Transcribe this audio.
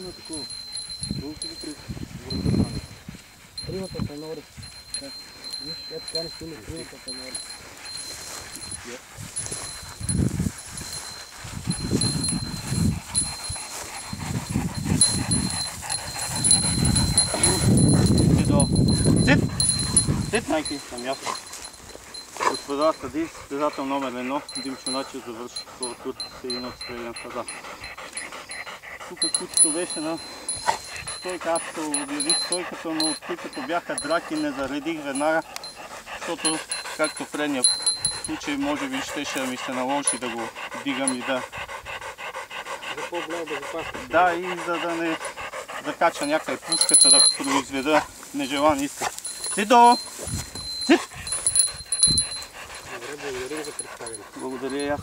на такова. Долу ли при врата? Примата панори. Виж, ето така не снимаш примата панори. Сит, майки, на място. Господа, състезател номер 1, Димчо Начев завърши втора тур с един отстрелян фаза. Тук кучето беше на стойка, аз се обявих стойката, но тъй като бяха драки, не заредих веднага, защото, както в предния случай, може би щеше да ми се наложи да го дигам и да... За по-голяма безопасност. Да, и за да не закача някъде пушката, да произведа нежелан изстрел. Сидо! Сид! Добре, благодаря за представянето. Благодаря и аз.